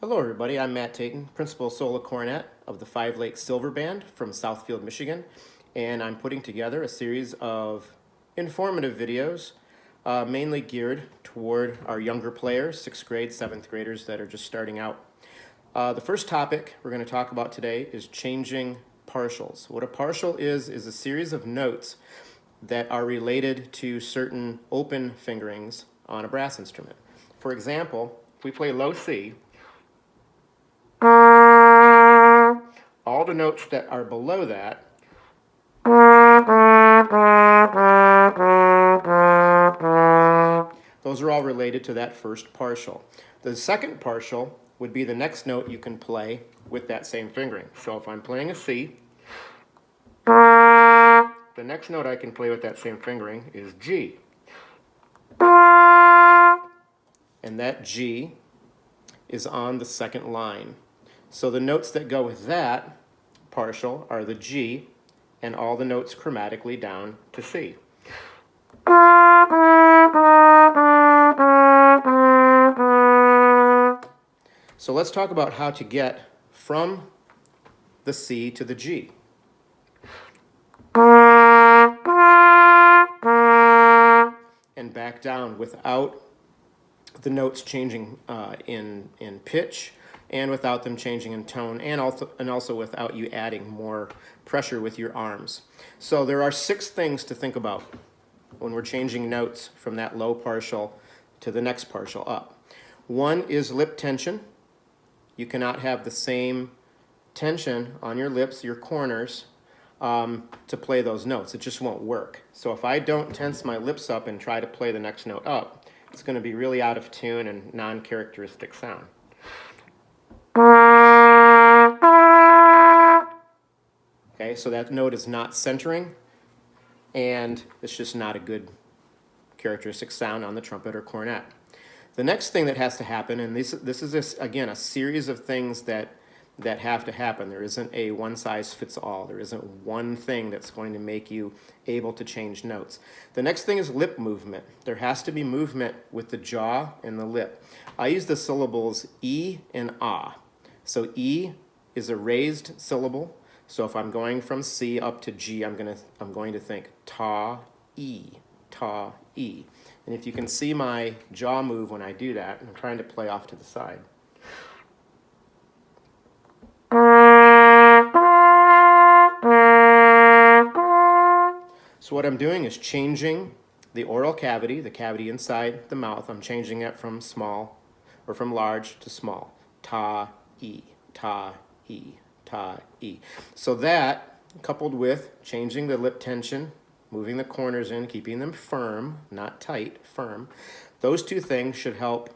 Hello everybody, I'm Matt Tayton, Principal Solo Cornet of the Five Lakes Silver Band from Southfield, Michigan, and I'm putting together a series of informative videos mainly geared toward our younger players, 6th grade, 7th graders that are just starting out. The first topic we're going to talk about today is changing partials. What a partial is a series of notes that are related to certain open fingerings on a brass instrument. For example, if we play low C, all the notes that are below that those are all related to that first partial. The second partial would be the next note you can play with that same fingering. So if I'm playing a C, the next note I can play with that same fingering is G. And that G is on the second line. So the notes that go with that partial are the G and all the notes chromatically down to C. So let's talk about how to get from the C to the G. And back down without the notes changing in pitch, and without them changing in tone, and also without you adding more pressure with your arms. So there are 6 things to think about when we're changing notes from that low partial to the next partial up. One is lip tension. You cannot have the same tension on your lips, your corners, to play those notes. It just won't work. So if I don't tense my lips up and try to play the next note up, it's going to be really out of tune and non-characteristic sound. Okay, so that note is not centering, and it's just not a good characteristic sound on the trumpet or cornet. The next thing that has to happen, and this is again a series of things that have to happen. There isn't a one-size-fits-all. There isn't one thing that's going to make you able to change notes. The next thing is lip movement. There has to be movement with the jaw and the lip. I use the syllables E and Ah. So E is a raised syllable. So if I'm going from C up to G, I'm going to think ta, E, ta, E. And if you can see my jaw move when I do that, I'm trying to play off to the side. So what I'm doing is changing the oral cavity, the cavity inside the mouth. I'm changing it from small, or from large to small. Ta, E, ta, E, ta, E. So that, coupled with changing the lip tension, moving the corners in, keeping them firm, not tight, firm, those 2 things should help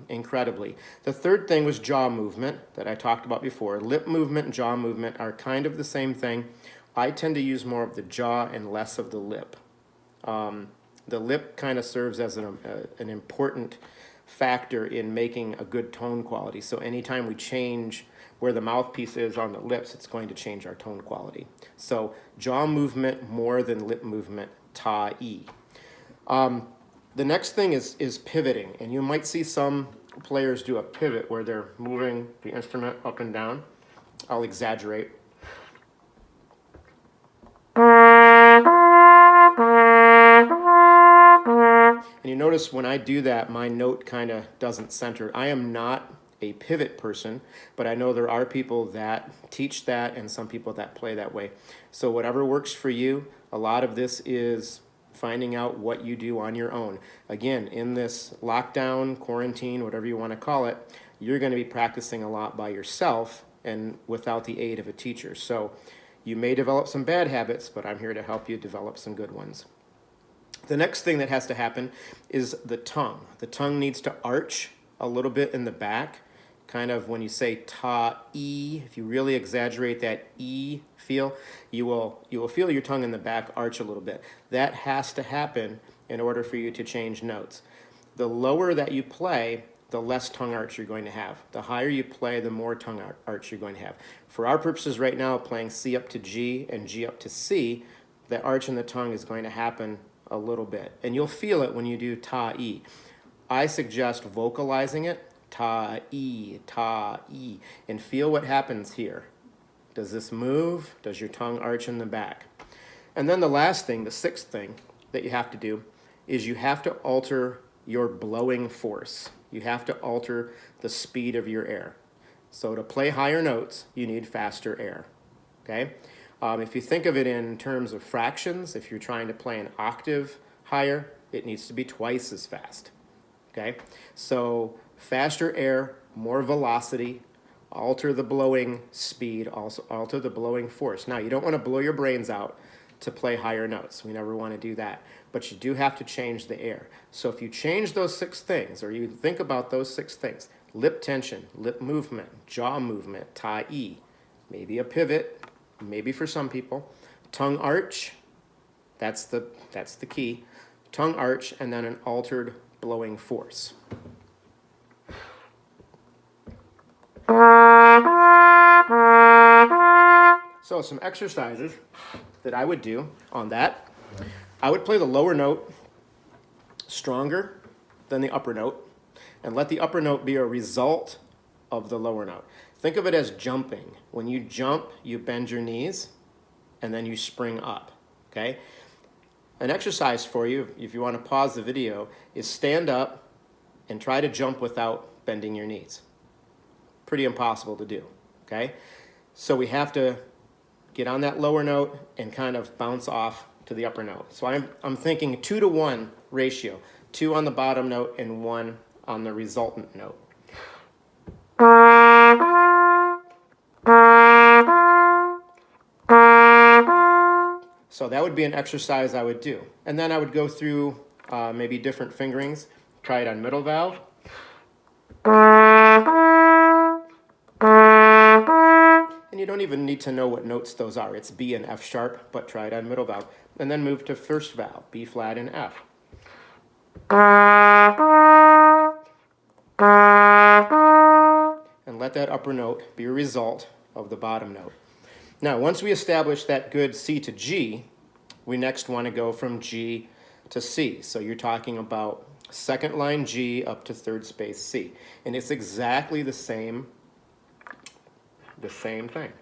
incredibly. The third thing was jaw movement that I talked about before. Lip movement and jaw movement are kind of the same thing. I tend to use more of the jaw and less of the lip. The lip kind of serves as an important factor in making a good tone quality. So anytime we change where the mouthpiece is on the lips, it's going to change our tone quality. So jaw movement more than lip movement, ta, E. The next thing is pivoting, and you might see some players do a pivot where they're moving the instrument up and down. I'll exaggerate. And you notice when I do that, my note kind of doesn't center. I am not a pivot person, but I know there are people that teach that and some people that play that way. So whatever works for you, a lot of this is finding out what you do on your own. Again, in this lockdown, quarantine, whatever you want to call it, you're going to be practicing a lot by yourself and without the aid of a teacher. So you may develop some bad habits, but I'm here to help you develop some good ones. The next thing that has to happen is the tongue. The tongue needs to arch a little bit in the back. Kind of when you say ta, E, if you really exaggerate that E feel, you will feel your tongue in the back arch a little bit. That has to happen in order for you to change notes. The lower that you play, the less tongue arch you're going to have. The higher you play, the more tongue arch you're going to have. For our purposes right now, playing C up to G and G up to C, the arch in the tongue is going to happen a little bit. And you'll feel it when you do ta, E. I suggest vocalizing it, ta, e, and feel what happens here. Does this move? Does your tongue arch in the back? And then the last thing, the sixth thing that you have to do is you have to alter your blowing force. You have to alter the speed of your air. So to play higher notes, you need faster air, okay? If you think of it in terms of fractions, if you're trying to play an octave higher, it needs to be twice as fast, okay? So faster air, more velocity, alter the blowing speed, also alter the blowing force. Now, you don't want to blow your brains out to play higher notes. We never want to do that. But you do have to change the air. So if you change those 6 things, or you think about those 6 things, lip tension, lip movement, jaw movement, ta-e, maybe a pivot, maybe for some people, tongue arch, that's the key, tongue arch, and then an altered blowing force. So some exercises that I would do on that. I would play the lower note stronger than the upper note and let the upper note be a result of the lower note. Think of it as jumping. When you jump, you bend your knees and then you spring up, okay? An exercise for you, if you want to pause the video, is stand up and try to jump without bending your knees. Pretty impossible to do, okay? So we have to get on that lower note and kind of bounce off to the upper note. So I'm thinking 2-to-1 ratio, 2 on the bottom note and 1 on the resultant note. So that would be an exercise I would do. And then I would go through maybe different fingerings, try it on middle valve. And you don't even need to know what notes those are. It's B and F sharp, but try it on middle valve. And then move to first valve, B flat and F. And let that upper note be a result of the bottom note. Now, once we establish that good C to G, we next want to go from G to C. So you're talking about second line G up to third space C. And it's exactly the same thing.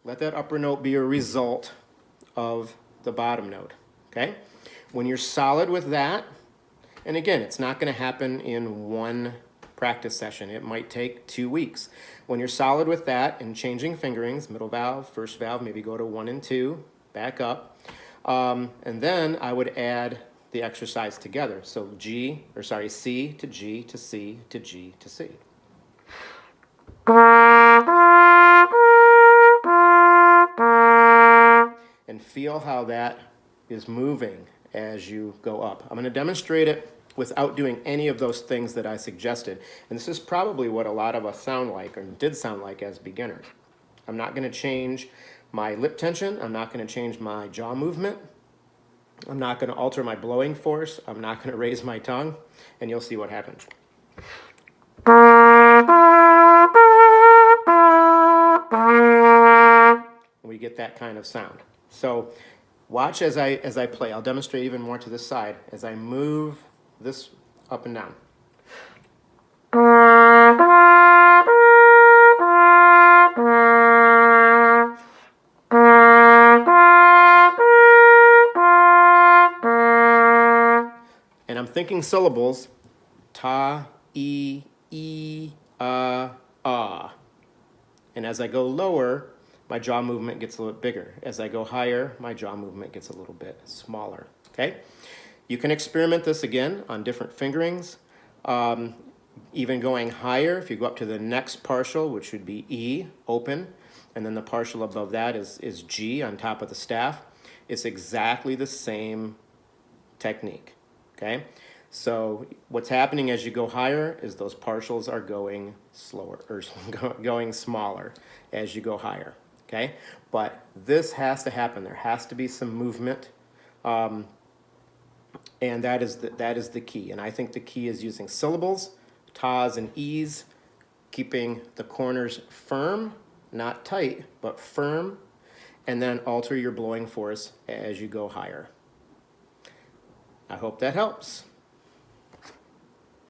Let that upper note be a result of the bottom note, okay? When you're solid with that, and again, it's not going to happen in one practice session. It might take 2 weeks. When you're solid with that and changing fingerings, middle valve, first valve, maybe go to 1 and 2, back up. And then I would add the exercise together. So C to G to C to G to C. And feel how that is moving as you go up. I'm going to demonstrate it without doing any of those things that I suggested. And this is probably what a lot of us sound like, or did sound like as beginners. I'm not going to change my lip tension. I'm not going to change my jaw movement. I'm not going to alter my blowing force. I'm not going to raise my tongue. And you'll see what happens. We get that kind of sound. So watch as I play. I'll demonstrate even more to this side as I move this up and down. And I'm thinking syllables, ta, e, ah. And as I go lower, my jaw movement gets a little bit bigger. As I go higher, my jaw movement gets a little bit smaller, okay? You can experiment this again on different fingerings. Even going higher, if you go up to the next partial, which would be E, open, and then the partial above that is G on top of the staff, it's exactly the same technique, okay? So what's happening as you go higher is those partials are going slower, or going smaller as you go higher, okay? But this has to happen. There has to be some movement, and that is the key. And I think the key is using syllables, tas and es, keeping the corners firm, not tight, but firm, and then alter your blowing force as you go higher. I hope that helps.